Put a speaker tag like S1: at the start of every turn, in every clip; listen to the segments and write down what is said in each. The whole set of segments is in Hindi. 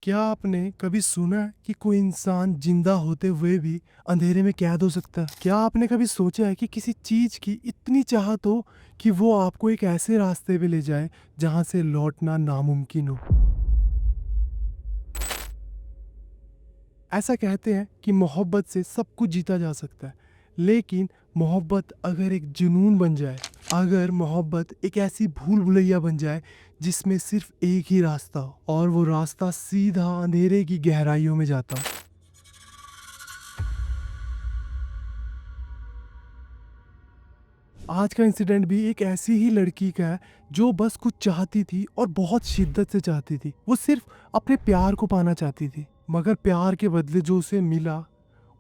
S1: क्या आपने कभी सुना है कि कोई इंसान जिंदा होते हुए भी अंधेरे में कैद हो सकता है? क्या आपने कभी सोचा है कि किसी चीज की इतनी चाहत हो कि वो आपको एक ऐसे रास्ते पे ले जाए जहां से लौटना नामुमकिन हो? ऐसा कहते हैं कि मोहब्बत से सब कुछ जीता जा सकता है, लेकिन मोहब्बत अगर एक जुनून बन जाए, अगर मोहब्बत एक ऐसी भूल भुलैया बन जाए जिसमें सिर्फ एक ही रास्ता हो और वो रास्ता सीधा अंधेरे की गहराइयों में जाता हो। आज का इंसिडेंट भी एक ऐसी ही लड़की का है जो बस कुछ चाहती थी और बहुत शिद्दत से चाहती थी। वो सिर्फ अपने प्यार को पाना चाहती थी, मगर प्यार के बदले जो उसे मिला,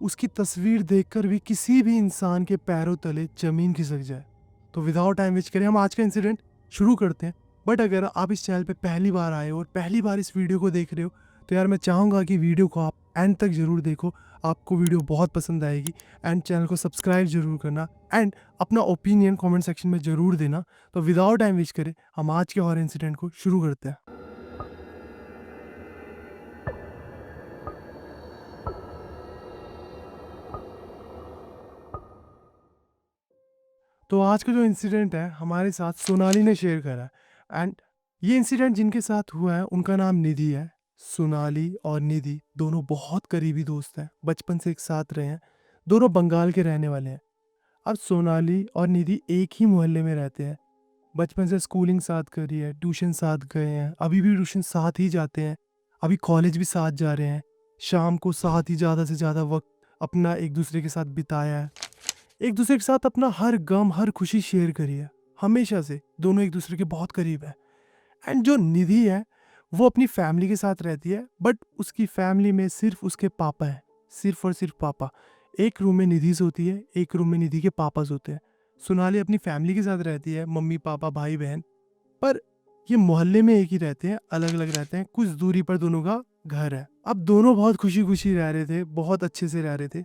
S1: उसकी तस्वीर देखकर भी किसी भी इंसान के पैरों तले जमीन खिसक जाए। तो विदाउट टाइम वेस्ट करें हम आज का इंसिडेंट शुरू करते हैं। बट अगर आप इस चैनल पे पहली बार आए हो और पहली बार इस वीडियो को देख रहे हो, तो यार मैं चाहूँगा कि वीडियो को आप एंड तक ज़रूर देखो। आपको वीडियो बहुत पसंद आएगी। एंड चैनल को सब्सक्राइब ज़रूर करना एंड अपना ओपिनियन कमेंट सेक्शन में ज़रूर देना। तो विदाउट टाइम वेस्ट करें हम आज के और इंसिडेंट को शुरू करते हैं। तो आज का जो इंसिडेंट है हमारे साथ सोनाली ने शेयर करा है। एंड ये इंसिडेंट जिनके साथ हुआ है उनका नाम निधि है। सोनाली और निधि दोनों बहुत करीबी दोस्त हैं, बचपन से एक साथ रहे हैं। दोनों बंगाल के रहने वाले हैं। अब सोनाली और निधि एक ही मोहल्ले में रहते हैं। बचपन से स्कूलिंग साथ करी है, ट्यूशन साथ गए हैं, अभी भी ट्यूशन साथ ही जाते हैं, अभी कॉलेज भी साथ जा रहे हैं। शाम को साथ ही ज़्यादा से ज़्यादा वक्त अपना एक दूसरे के साथ बिताया है। एक दूसरे के साथ अपना हर गम हर खुशी शेयर करी है। हमेशा से दोनों एक दूसरे के बहुत करीब है। एंड जो निधि है वो अपनी फैमिली के साथ रहती है, बट उसकी फैमिली में सिर्फ उसके पापा है, सिर्फ और सिर्फ पापा। एक रूम में निधि सोती है, एक रूम में निधि के पापा सोते हैं। सोनाली अपनी फैमिली के साथ रहती है, मम्मी पापा भाई बहन। पर ये मोहल्ले में एक ही रहते हैं, अलग अलग रहते हैं, कुछ दूरी पर दोनों का घर है। अब दोनों बहुत खुशी खुशी रह रहे थे, बहुत अच्छे से रह रहे थे।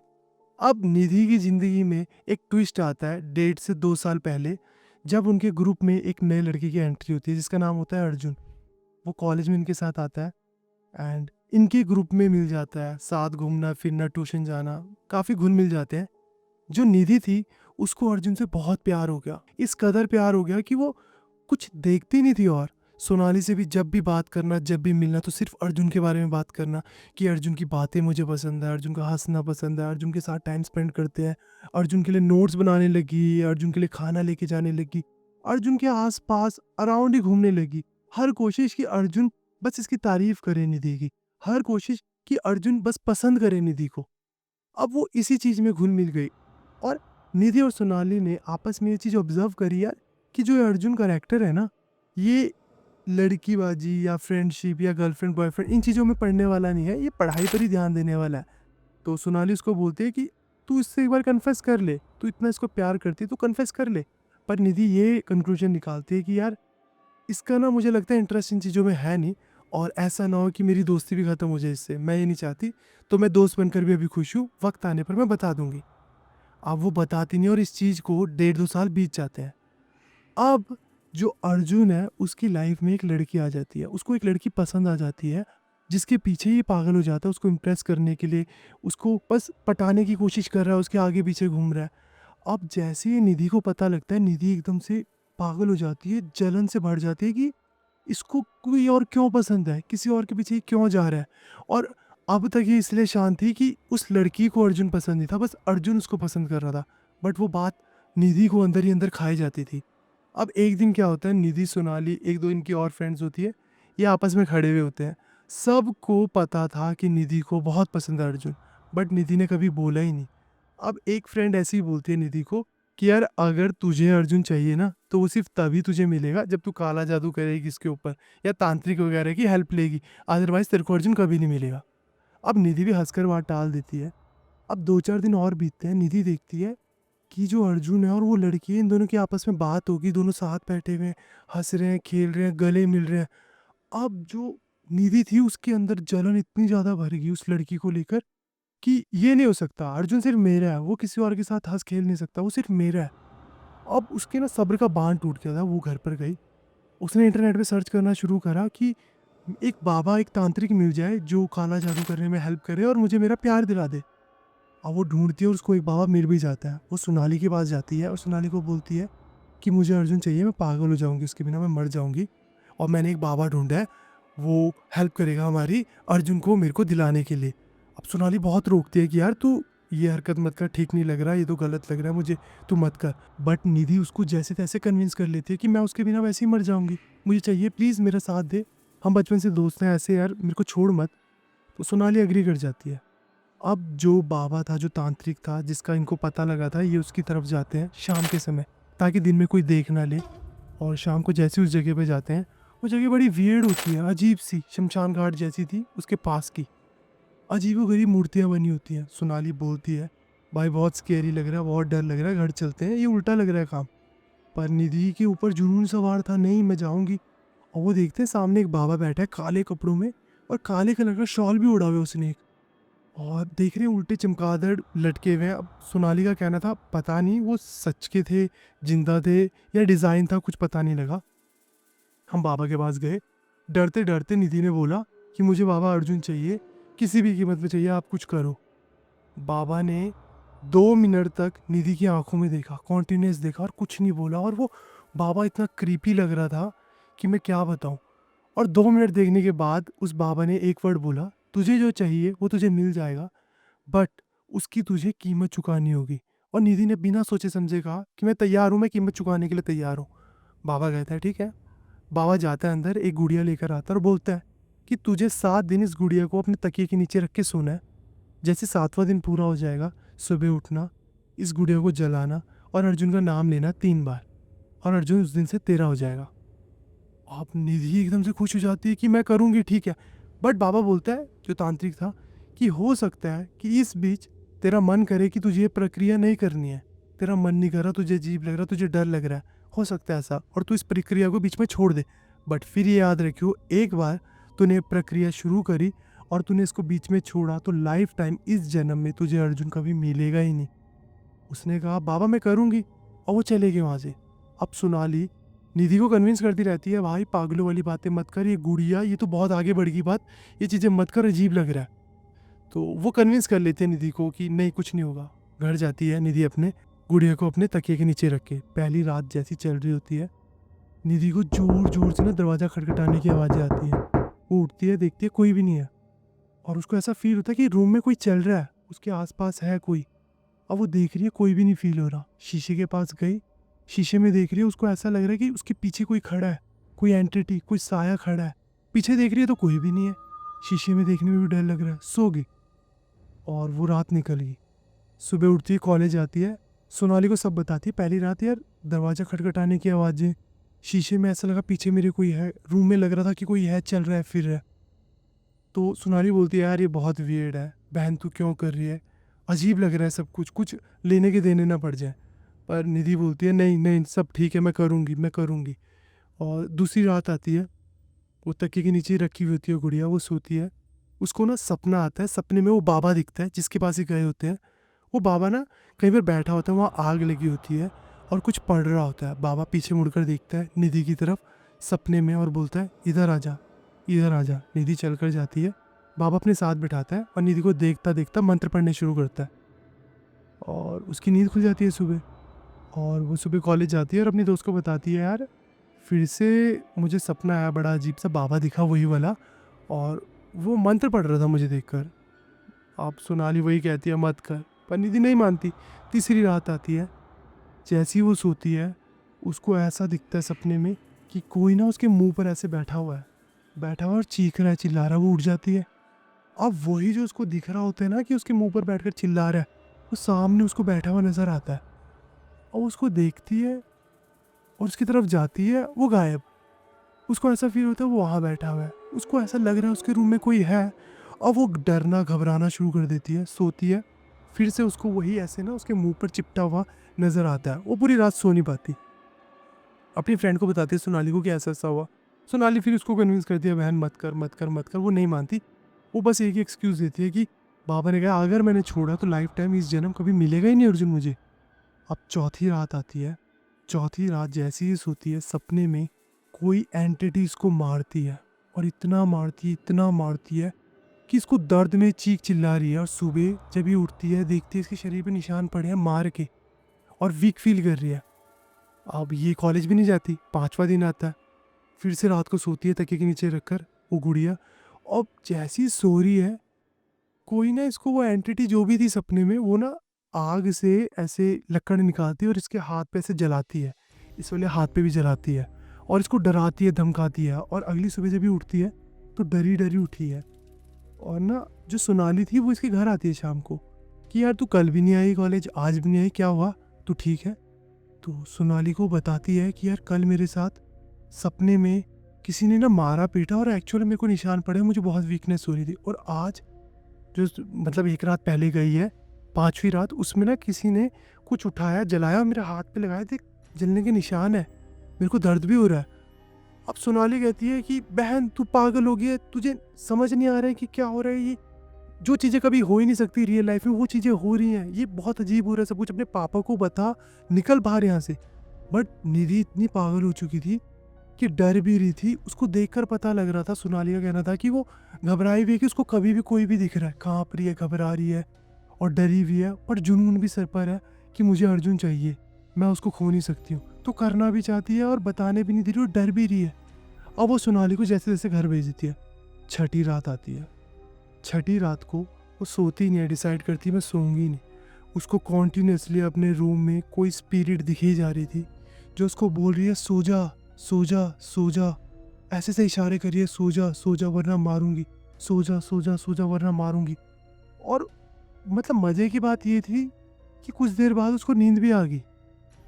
S1: अब निधि की जिंदगी में एक ट्विस्ट आता है 1.5 से 2 साल पहले, जब उनके ग्रुप में एक नए लड़के की एंट्री होती है जिसका नाम होता है अर्जुन। वो कॉलेज में इनके साथ आता है एंड इनके ग्रुप में मिल जाता है, साथ घूमना फिरना ट्यूशन जाना, काफ़ी घुल मिल जाते हैं। जो निधि थी उसको अर्जुन से बहुत प्यार हो गया, इस कदर प्यार हो गया कि वो कुछ देखती नहीं थी। और सोनाली से भी जब भी बात करना, जब भी मिलना, तो सिर्फ अर्जुन के बारे में बात करना कि अर्जुन की बातें मुझे पसंद है, अर्जुन का हंसना पसंद है, अर्जुन के साथ टाइम स्पेंड करते हैं। अर्जुन के लिए नोट्स बनाने लगी, अर्जुन के लिए खाना लेके जाने लगी, अर्जुन के आसपास अराउंड ही घूमने लगी। हर कोशिश कि अर्जुन बस इसकी तारीफ करे निधि की, हर कोशिश कि अर्जुन बस पसंद करे निधि को। अब वो इसी चीज़ में घुल मिल गई। और निधि और सोनाली ने आपस में ये चीज़ ऑब्जर्व करी यार कि जो ये अर्जुन कैरेक्टर है ना, ये लड़कीबाजी या फ्रेंडशिप या गर्लफ्रेंड बॉयफ्रेंड इन चीज़ों में पढ़ने वाला नहीं है, ये पढ़ाई पर ही ध्यान देने वाला है। तो सोनाली उसको बोलती है कि तू इससे एक बार कन्फेस कर ले, तू इतना इसको प्यार करती है तो कन्फेस कर ले। पर निधि ये कंक्लूजन निकालती है कि यार इसका ना मुझे लगता है इंटरेस्ट इन चीज़ों में है नहीं, और ऐसा ना हो कि मेरी दोस्ती भी ख़त्म हो जाए इससे, मैं ये नहीं चाहती। तो मैं दोस्त बनकर भी अभी खुश हूँ, वक्त आने पर मैं बता दूंगी। अब वो बताती नहीं और इस चीज़ को 1.5-2 साल बीत जाते हैं। अब जो अर्जुन है उसकी लाइफ में एक लड़की आ जाती है, उसको एक लड़की पसंद आ जाती है, जिसके पीछे ये पागल हो जाता है उसको इम्प्रेस करने के लिए। उसको बस पटाने की कोशिश कर रहा है, उसके आगे पीछे घूम रहा है। अब जैसे ही निधि को पता लगता है, निधि एकदम से पागल हो जाती है, जलन से भर जाती है कि इसको कोई और क्यों पसंद है, किसी और के पीछे ये क्यों जा रहा है। और अब तक ये इसलिए शांत थी कि उस लड़की को अर्जुन पसंद नहीं था, बस अर्जुन उसको पसंद कर रहा था। बट वो बात निधि को अंदर ही अंदर खाई जाती थी। अब एक दिन क्या होता है, निधि सोनाली एक दो इनकी और फ्रेंड्स होती है, ये आपस में खड़े हुए होते हैं। सबको पता था कि निधि को बहुत पसंद है अर्जुन, बट निधि ने कभी बोला ही नहीं। अब एक फ्रेंड ऐसे ही बोलती है निधि को कि यार अगर तुझे अर्जुन चाहिए ना तो वो सिर्फ तभी तुझे मिलेगा जब तू काला जादू करेगी इसके ऊपर या तांत्रिक वगैरह की हेल्प लेगी, अदरवाइज तेरे को अर्जुन कभी नहीं मिलेगा। अब निधि भी हंसकर बात टाल देती है। अब 2-4 दिन और बीतते हैं, निधि देखती है कि जो अर्जुन है और वो लड़की है, इन दोनों की आपस में बात होगी, दोनों साथ बैठे हुए हैं, हंस रहे हैं, खेल रहे हैं, गले मिल रहे हैं। अब जो निधि थी उसके अंदर जलन इतनी ज़्यादा भर गई उस लड़की को लेकर कि ये नहीं हो सकता, अर्जुन सिर्फ मेरा है, वो किसी और के साथ हंस खेल नहीं सकता, वो सिर्फ मेरा है। अब उसके ना सब्र का बांध टूट गया था, वो घर पर गई, उसने इंटरनेट पे सर्च करना शुरू करा कि एक बाबा, एक तांत्रिक मिल जाए जो काला जादू करने में हेल्प करे और मुझे मेरा प्यार दिला दे। अब वो ढूँढती है और उसको एक बाबा मिल भी जाता है। वो सोनाली के पास जाती है और सोनाली को बोलती है कि मुझे अर्जुन चाहिए, मैं पागल हो जाऊँगी उसके बिना, मैं मर जाऊँगी और मैंने एक बाबा ढूँढा है, वो हेल्प करेगा हमारी अर्जुन को मेरे को दिलाने के लिए। अब सोनाली बहुत रोकती है कि यार तू ये हरकत मत कर, ठीक नहीं लग रहा, ये तो गलत लग रहा है मुझे, तू मत कर। बट निधि उसको जैसे तैसे कन्विंस कर लेती है कि मैं उसके बिना वैसे ही मर जाऊँगी, मुझे चाहिए, प्लीज़ मेरा साथ दे, हम बचपन से दोस्त हैं, ऐसे यार मेरे को छोड़ मत। तो सोनाली एग्री कर जाती है। अब जो बाबा था, जो तांत्रिक था, जिसका इनको पता लगा था, ये उसकी तरफ जाते हैं शाम के समय, ताकि दिन में कोई देख ना ले। और शाम को जैसे उस जगह पे जाते हैं, वो जगह बड़ी वियर्ड होती है, अजीब सी, शमशान घाट जैसी थी उसके पास की। अजीबोगरीब मूर्तियाँ बनी होती हैं। सोनाली बोलती है भाई बहुत स्केरी लग रहा है, बहुत डर लग रहा है, घर चलते हैं, ये उल्टा लग रहा है काम। पर निधि के ऊपर जुनून सवार था, नहीं मैं जाऊंगी। और वो देखते हैं सामने एक बाबा बैठा है काले कपड़ों में, और काले कलर का शॉल भी ओढ़ा हुआ है उसने एक, और देख रहे हैं उल्टे चमगादड़ लटके हुए हैं। अब सोनाली का कहना था पता नहीं वो सच के थे, जिंदा थे, या डिज़ाइन था, कुछ पता नहीं लगा। हम बाबा के पास गए। डरते डरते निधि ने बोला कि मुझे बाबा अर्जुन चाहिए, किसी भी कीमत पे चाहिए, आप कुछ करो। बाबा ने 2 मिनट तक निधि की आंखों में देखा, कॉन्टिन्यूस देखा, और कुछ नहीं बोला। और वो बाबा इतना क्रीपी लग रहा था कि मैं क्या बताऊं। और 2 मिनट देखने के बाद उस बाबा ने एक वर्ड बोला, तुझे जो चाहिए वो तुझे मिल जाएगा, बट उसकी तुझे कीमत चुकानी होगी। और निधि ने बिना सोचे समझे कहा कि मैं तैयार हूँ, मैं कीमत चुकाने के लिए तैयार हूँ। बाबा कहता है ठीक है। बाबा जाता है अंदर, एक गुड़िया लेकर आता है और बोलता है कि तुझे 7 दिन इस गुड़िया को अपने तकिए के नीचे रख के सोना है। जैसे 7वां दिन पूरा हो जाएगा, सुबह उठना, इस गुड़िया को जलाना और अर्जुन का नाम लेना 3 बार, और अर्जुन उस दिन से तेरा हो जाएगा। अब निधि एकदम से खुश हो जाती है कि मैं करूँगी, ठीक है। बट बाबा बोलता है, जो तांत्रिक था, कि हो सकता है कि इस बीच तेरा मन करे कि तुझे ये प्रक्रिया नहीं करनी है, तेरा मन नहीं कर रहा, तुझे अजीब लग रहा, तुझे डर लग रहा है, हो सकता है ऐसा, और तू इस प्रक्रिया को बीच में छोड़ दे। बट फिर ये याद रखियो, एक बार तूने प्रक्रिया शुरू करी और तूने इसको बीच में छोड़ा तो लाइफ टाइम, इस जन्म में तुझे अर्जुन कभी मिलेगा ही नहीं। उसने कहा बाबा मैं करूँगी, और वो चले गए वहाँ से। अब सोनाली निधि को कन्विंस करती रहती है, भाई पागलों वाली बातें मत कर, ये गुड़िया ये तो बहुत आगे बढ़ गई बात, ये चीज़ें मत कर, अजीब लग रहा है। तो वो कन्विंस कर लेते हैं निधि को कि नहीं कुछ नहीं होगा। घर जाती है निधि अपने गुड़िया को अपने तकिए के नीचे रख के। पहली रात जैसी चल रही होती है, निधि को जोर जोर से ना दरवाज़ा खटखटाने की आवाज़ें आती हैं। वो उठती है, देखती है कोई भी नहीं है, और उसको ऐसा फील होता है कि रूम में कोई चल रहा है, उसके आसपास है कोई। अब वो देख रही है, कोई भी नहीं फील हो रहा। शीशे के पास गई, शीशे में देख रही है, उसको ऐसा लग रहा है कि उसके पीछे कोई खड़ा है, कोई एंटिटी, कोई साया खड़ा है। पीछे देख रही है तो कोई भी नहीं है, शीशे में देखने में भी डर लग रहा है, सो गई। और वो रात निकल गई। सुबह उठती है, कॉलेज आती है, सोनाली को सब बताती है, पहली रात यार दरवाज़ा खटखटाने की आवाज़ें, शीशे में ऐसा लगा पीछे मेरे कोई है, रूम में लग रहा था कि कोई है, चल रहा है, फिर रहा है। तो सोनाली बोलती है यार ये बहुत वियर्ड है, बहन तू क्यों कर रही है, अजीब लग रहा है सब कुछ, कुछ लेने के देने ना पड़ जाए। पर निधि बोलती है नहीं नहीं सब ठीक है, मैं करूँगी मैं करूँगी। और दूसरी रात आती है, वो तकिए के नीचे रखी हुई होती है गुड़िया, वो सोती है। उसको ना सपना आता है, सपने में वो बाबा दिखता है जिसके पास ही गए होते हैं। वो बाबा ना कहीं पर बैठा होता है, वहाँ आग लगी होती है और कुछ पढ़ रहा होता है। बाबा पीछे मुड़कर देखता है निधि की तरफ सपने में और बोलता है इधर आ जा, इधर आ जा। निधि चल कर जाती है, बाबा अपने साथ बिठाता है और निधि को देखता देखता मंत्र पढ़ने शुरू करता है, और उसकी नींद खुल जाती है सुबह। और वो सुबह कॉलेज जाती है और अपनी दोस्त को बताती है यार फिर से मुझे सपना आया, बड़ा अजीब सा बाबा दिखा, वही वाला, और वो मंत्र पढ़ रहा था मुझे देखकर। आप सोनाली वही कहती है मत कर, पर निधि नहीं मानती। तीसरी रात आती है, जैसी वो सोती है, उसको ऐसा दिखता है सपने में कि कोई ना उसके मुंह पर ऐसे बैठा हुआ है, बैठा हुआ और चीख रहा है, चिल्ला रहा है। वो उठ जाती है। अब वही जो उसको दिख रहा होता है ना कि उसके मुंह पर बैठकर चिल्ला रहा है, वो सामने उसको बैठा हुआ नजर आता है। और उसको देखती है और उसकी तरफ जाती है, वो गायब। उसको ऐसा फील होता है वो वहाँ बैठा हुआ है, उसको ऐसा लग रहा है उसके रूम में कोई है। और वो डरना घबराना शुरू कर देती है, सोती है। फिर से उसको वही ऐसे ना उसके मुंह पर चिपटा हुआ नजर आता है। वो पूरी रात सो नहीं पाती, अपनी फ्रेंड को बताती है सोनाली को कि ऐसा ऐसा हुआ। सोनाली फिर उसको कन्विंस करती है बहन मत कर मत कर मत कर, वो नहीं मानती। वो बस एक ही एक्सक्यूज़ देती है कि बाबा ने कहा अगर मैंने छोड़ा तो लाइफ टाइम इस जन्म कभी मिलेगा ही नहीं अर्जुन मुझे। अब चौथी रात आती है, चौथी रात जैसी ही सोती है, सपने में कोई एंटिटी इसको मारती है, और इतना मारती है कि इसको दर्द में चीख चिल्ला रही है। और सुबह जब ये उठती है देखती है इसके शरीर पे निशान पड़े हैं मार के, और वीक फील कर रही है। अब ये कॉलेज भी नहीं जाती, 5वां दिन आता है, फिर से रात को सोती है तकिए के नीचे रखकर वो गुड़िया। अब जैसी सो रही है, कोई ना इसको वो एंटिटी जो भी थी सपने में, वो ना आग से ऐसे लकड़ निकालती है और इसके हाथ पे ऐसे जलाती है, इस वाले हाथ पे भी जलाती है, और इसको डराती है धमकाती है। और अगली सुबह जब भी उठती है तो डरी डरी उठी है। और ना जो सोनाली थी वो इसके घर आती है शाम को कि यार तू कल भी नहीं आई कॉलेज, आज भी नहीं आई, क्या हुआ, तू ठीक है? तो सोनाली को बताती है कि यार कल मेरे साथ सपने में किसी ने ना मारा पीटा और एक्चुअली मेरे को निशान पड़े, मुझे बहुत वीकनेस हो रही थी। और आज जो मतलब एक रात पहले गई है, 5वीं रात, उसमें ना किसी ने कुछ उठाया जलाया और मेरे हाथ पे लगाया, देख जलने के निशान है, मेरे को दर्द भी हो रहा है। अब सोनाली कहती है कि बहन तू पागल हो गई है, तुझे समझ नहीं आ रहा है कि क्या हो रहा है, ये जो चीज़ें कभी हो ही नहीं सकती रियल लाइफ में वो चीज़ें हो रही हैं, ये बहुत अजीब हो रहा है सब कुछ, अपने पापा को बता, निकल बाहर यहाँ से। बट निधि इतनी पागल हो चुकी थी कि डर भी रही थी। उसको देखकर पता लग रहा था, सोनाली का कहना था कि वो घबराई हुई है, कि उसको कभी भी कोई भी दिख रहा है, कांप रही है, घबरा रही है और डरी हुई है, पर जुनून भी सर पर है कि मुझे अर्जुन चाहिए, मैं उसको खो नहीं सकती हूँ। तो करना भी चाहती है और बताने भी नहीं दे रही और डर भी रही है। अब वो सोनाली को जैसे जैसे घर भेज देती है। छठी रात आती है। छठी रात को वो सोती नहीं है, डिसाइड करती है मैं सोऊंगी नहीं। उसको कॉन्टीन्यूसली अपने रूम में कोई स्पिरिट दिखी जा रही थी जो उसको बोल रही है सो जा सो जा सो जा, ऐसे से इशारे करिए, सो जा वरना मारूंगी, सो जा सो जा सो जा वरना मारूंगी। और मतलब मज़े की बात ये थी कि कुछ देर बाद उसको नींद भी आ गई,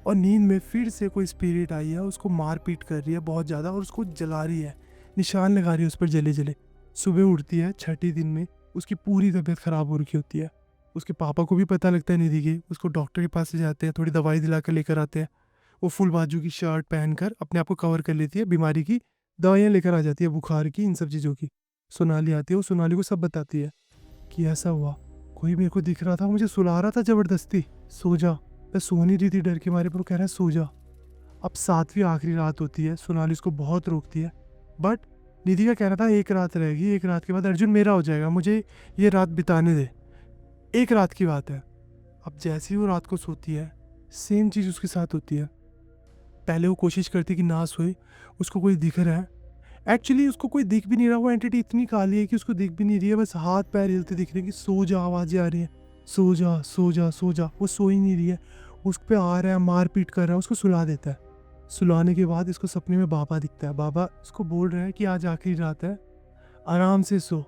S1: और नींद में फिर से कोई स्पिरिट आई है, उसको मार पीट कर रही है बहुत ज़्यादा और उसको जला रही है, निशान लगा रही है उस पर जले जले। सुबह उठती है छठी दिन में, उसकी पूरी तबीयत ख़राब हो रखी होती है। उसके पापा को भी पता लगता है निधि के, उसको डॉक्टर के पास ले जाते हैं, थोड़ी दवाई दिला कर लेकर आते हैं। वो फुल बाजू की शर्ट पहनकर अपने आप को कवर कर लेती है, बीमारी की दवाइयाँ लेकर आ जाती है, बुखार की, इन सब चीज़ों की। सोनाली आती है, वो सोनाली को सब बताती है कि ऐसा हुआ, कोई मेरे को दिख रहा था, मुझे सुला रहा था ज़बरदस्ती, सो जा। मैं सो नहीं रही थी डर के मारे, पर वो कह रहा है सो जा। अब 7वीं आखिरी रात होती है, सोनाली उसको बहुत रोकती है, बट निधि का कहना था एक रात रहेगी, एक रात के बाद अर्जुन मेरा हो जाएगा, मुझे ये रात बिताने दे, एक रात की बात है। अब जैसे ही वो रात को सोती है, सेम चीज़ उसके साथ होती है। पहले वो कोशिश करती कि ना सोए, उसको कोई दिख रहा है, एक्चुअली उसको कोई दिख भी नहीं रहा, वो एंटिटी इतनी काली है कि उसको दिख भी नहीं रही है, बस हाथ पैर हिलते दिख रहे हैं कि सो जा, आवाज़ें आ रही हैं, सो जा सो जा सो जा। वो सो ही नहीं रही है, उस पर आ रहा है, मार पीट कर रहा है, उसको सुला देता है। सुलाने के बाद इसको सपने में बाबा दिखता है। बाबा उसको बोल रहा है कि आज आखिरी रात है, आराम से सो,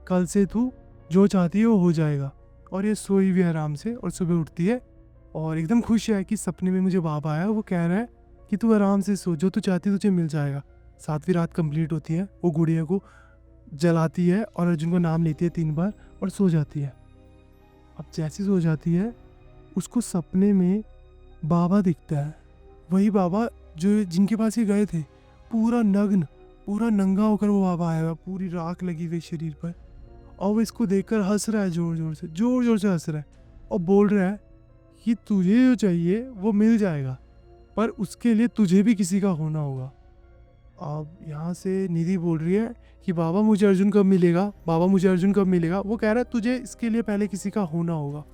S1: कल से तू जो चाहती है वो हो जाएगा। और ये सोई भी आराम से, और सुबह उठती है और एकदम खुश है कि सपने में मुझे बाबा आया, वो कह रहा है कि तू आराम से सो, जो तू चाहती है तुझे मिल जाएगा। 7वीं रात कंप्लीट होती है, वो गुड़िया को जलाती है और अर्जुन को नाम लेती है 3 बार और सो जाती है। अब जैसी सो जाती है, उसको सपने में बाबा दिखता है, वही बाबा जो जिनके पास ये गए थे, पूरा नग्न, पूरा नंगा होकर वो बाबा आया हुआ, पूरी राख लगी हुई शरीर पर। और वो इसको देखकर हंस रहा है, जोर जोर से हंस रहा है, और बोल रहा है कि तुझे जो चाहिए वो मिल जाएगा, पर उसके लिए तुझे भी किसी का होना होगा। अब यहाँ से निधि बोल रही है कि बाबा मुझे अर्जुन कब मिलेगा, बाबा मुझे अर्जुन कब मिलेगा। वो कह रहा है तुझे इसके लिए पहले किसी का होना होगा।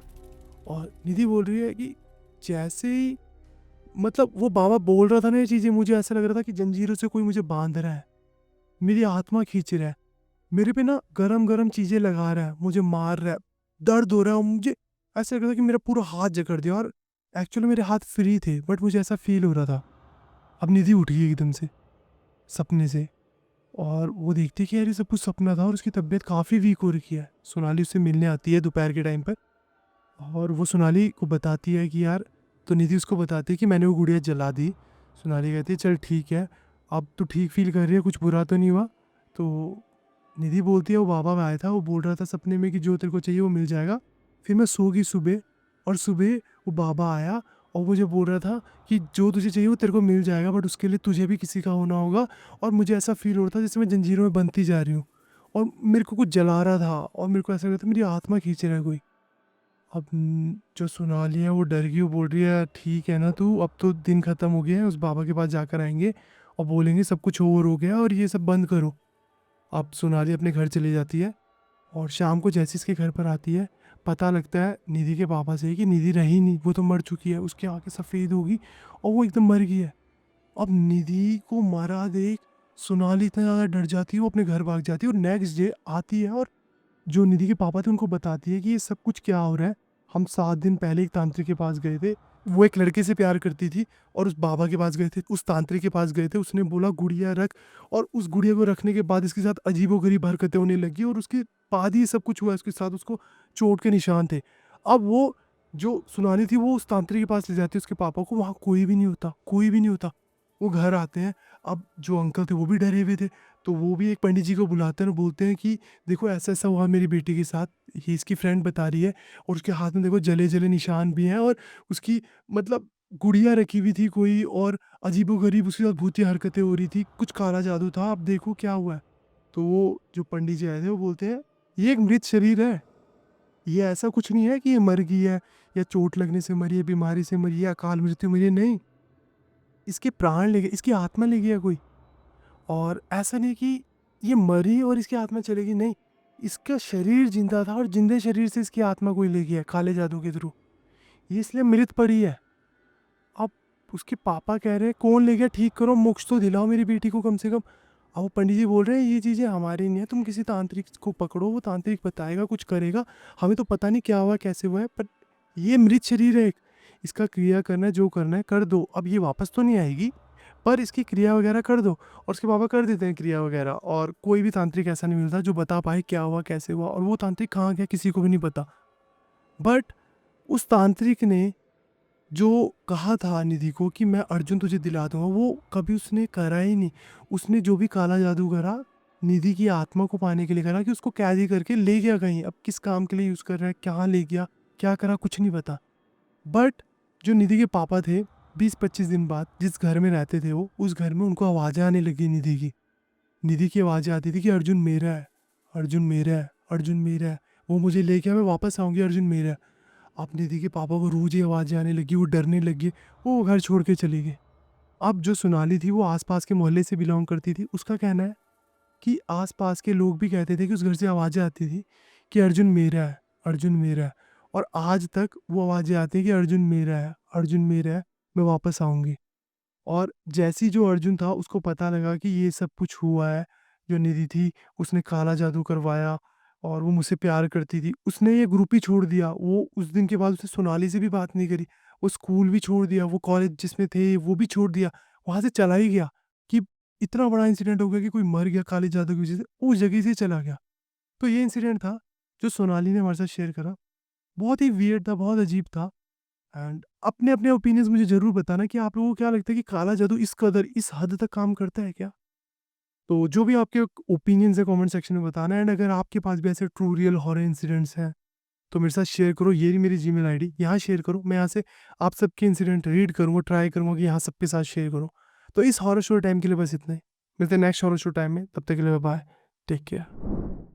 S1: और निधि बोल रही है कि जैसे ही मतलब वो बाबा बोल रहा था ना ये चीज़ें, मुझे ऐसा लग रहा था कि जंजीरों से कोई मुझे बांध रहा है, मेरी आत्मा खींच रहा है, मेरे पे ना गरम गरम चीज़ें लगा रहा है, मुझे मार रहा है, दर्द हो रहा है, और मुझे ऐसा लग रहा था कि मेरा पूरा हाथ जकड़ दिया। और एक्चुअली मेरे हाथ फ्री थे, बट मुझे ऐसा फील हो रहा था। अब निधि उठ गई एकदम से सपने से, और वो देखती है कि यार ये सब कुछ सपना था, और उसकी तबीयत काफ़ी वीक हो रखी है। सोनाली उससे मिलने आती है दोपहर के टाइम पर, और वो सोनाली को बताती है कि यार, तो निधि उसको बताती है कि मैंने वो गुड़िया जला दी। सोनाली कहती है चल ठीक है, अब तो ठीक फील कर रही है, कुछ बुरा तो नहीं हुआ। तो निधि बोलती है वो बाबा में आया था, वो बोल रहा था सपने में कि जो तेरे को चाहिए वो मिल जाएगा। फिर मैं सो गई सुबह, और सुबह वो बाबा आया और मुझे बोल रहा था कि जो तुझे चाहिए वो तेरे को मिल जाएगा, बट उसके लिए तुझे भी किसी का होना होगा। और मुझे ऐसा फील हो रहा था जैसे मैं जंजीरों में बंधती जा रही हूँ, और मेरे को कुछ जला रहा था, और मेरे को ऐसा लग रहा था मेरी आत्मा खींच रहा है कोई। अब जो सोनाली है वो डर गई, वो बोल रही है ठीक है ना तू, अब तो दिन ख़त्म हो गया है, उस बाबा के पास जाकर आएंगे और बोलेंगे सब कुछ ओवर हो गया और ये सब बंद करो। अब सोनाली अपने घर चली जाती है और शाम को जैसे इसके घर पर आती है, पता लगता है निधि के पापा से कि निधि रही नहीं, वो तो मर चुकी है, उसकी आंखें सफ़ेद होगी और वो एकदम मर गई है। अब निधि को मरा देख सोनाली इतना ज़्यादा डर जाती है, वो अपने घर भाग जाती है और नेक्स्ट डे आती है और जो निधि के पापा थे उनको बताती है कि ये सब कुछ क्या हो रहा है। हम 7 दिन पहले एक तांत्रिक के पास गए थे। वो एक लड़के से प्यार करती थी और उस बाबा के पास गए थे, उस तांत्रिक के पास गए थे। उसने बोला गुड़िया रख, और उस गुड़िया को रखने के बाद इसके साथ अजीबो-गरीब हरकतें होने लगी और उसके बाद ही ये सब कुछ हुआ। इसके साथ उसको चोट के निशान थे। अब वो जो सोनाली थी वो उस तांत्रिक के पास ले जाती है उसके पापा को, वहाँ कोई भी नहीं होता, कोई भी नहीं होता। वो घर आते हैं, अब जो अंकल थे वो भी डरे हुए थे, तो वो भी एक पंडित जी को बुलाते हैं और बोलते हैं कि देखो ऐसा-ऐसा हुआ मेरी बेटी के साथ, ये इसकी फ्रेंड बता रही है और उसके हाथ में देखो जले-जले निशान भी हैं और उसकी मतलब गुड़िया रखी हुई थी कोई और अजीबो-गरीब उसके साथ भूतिया हरकतें हो रही थी, कुछ काला जादू था, अब देखो क्या हुआ है। तो वो जो पंडित जी आए थे वो बोलते हैं, "ये एक मृत शरीर है, ये ऐसा कुछ नहीं है कि ये मर गई है या चोट लगने से मरी है, बीमारी से मरी है, अकाल मृत्यु मरी है, नहीं, इसके प्राण ले गए, इसकी आत्मा ले गया कोई। और ऐसा नहीं कि ये मरी और इसकी आत्मा चली गई, नहीं, इसका शरीर जिंदा था और जिंदे शरीर से इसकी आत्मा कोई ले गया है काले जादू के थ्रू, ये इसलिए मृत पड़ी है। अब उसके पापा कह रहे हैं कौन ले गया, ठीक करो, मोक्ष तो दिलाओ मेरी बेटी को कम से कम। अब वो पंडित जी बोल रहे हैं ये चीज़ें हमारी नहीं है, तुम किसी तांत्रिक को पकड़ो, वो तांत्रिक बताएगा, कुछ करेगा, हमें तो पता नहीं क्या हुआ कैसे हुआ है, पर ये मृत शरीर है एक, इसका क्रिया करना है, जो करना है कर दो, अब ये वापस तो नहीं आएगी, पर इसकी क्रिया वगैरह कर दो। और उसके पापा कर देते हैं क्रिया वगैरह, और कोई भी तांत्रिक ऐसा नहीं मिलता जो बता पाए क्या हुआ कैसे हुआ, और वो तांत्रिक कहाँ गया किसी को भी नहीं पता। बट उस तांत्रिक ने जो कहा था निधि को कि मैं अर्जुन तुझे दिला दूंगा, वो कभी उसने करा ही नहीं। उसने जो भी काला जादू करा निधि की आत्मा को पाने के लिए करा, कि उसको कैदी करके ले गया कहीं, अब किस काम के लिए यूज़ कर रहा है, कहाँ ले गया, क्या करा, कुछ नहीं पता। बट जो निधि के पापा थे, 20-25 दिन बाद जिस घर में रहते थे वो, उस घर में उनको आवाज़ें आने लगी निधि की। निधि की आवाज़ें आती थी कि अर्जुन मेरा है, अर्जुन मेरा है, अर्जुन मेरा है, वो मुझे ले गया, मैं वापस आऊँगी, अर्जुन मेरा है। अब निधि के पापा को रोज़ ये आवाज़ें आने लगी, वो डरने लग गए, वो घर छोड़ के चले गए। अब जो सोनाली थी वो आस-पास के मोहल्ले से बिलॉन्ग करती थी, उसका कहना है कि आस-पास के लोग भी कहते थे कि उस घर से आवाज़ें आती थी कि अर्जुन मेरा है, अर्जुन मेरा है। और आज तक वो आवाज़ें आती हैं कि अर्जुन मेरा है, अर्जुन मेरा है, मैं वापस आऊँगी। और जैसे ही जो अर्जुन था उसको पता लगा कि ये सब कुछ हुआ है, जो निधि थी उसने काला जादू करवाया और वो मुझसे प्यार करती थी, उसने ये ग्रुप ही छोड़ दिया। वो उस दिन के बाद उसने सोनाली से भी बात नहीं करी, वो स्कूल भी छोड़ दिया, वो कॉलेज जिसमें थे वो भी छोड़ दिया, वहाँ से चला ही गया। कि इतना बड़ा इंसिडेंट हो गया कि कोई मर गया काले जादू की वजह से, उस जगह से चला गया। तो ये इंसिडेंट था जो सोनाली ने हमारे साथ शेयर करा, बहुत ही वियर्ड था, बहुत अजीब था। एंड अपने-अपने ओपिनियंस मुझे ज़रूर बताना कि आप लोगों को क्या लगता है कि काला जादू इस कदर, इस हद तक काम करता है क्या? तो जो भी आपके ओपिनियंस है कमेंट सेक्शन में बताना, एंड अगर आपके पास भी ऐसे ट्रू रियल हॉरर इंसिडेंट्स हैं, तो मेरे साथ शेयर करो। ये रही मेरी जीमेल आईडी, यहाँ शेयर करो। मैं यहाँ से आप सबके इंसिडेंट रीड करूँगा, ट्राई करूँगा कि यहाँ सबके साथ शेयर करूँ। तो इस हॉरर शो टाइम के लिए बस इतना ही। मिलते हैं नेक्स्ट हॉरर शो टाइम में, तब तक के लिए बाय, टेक केयर।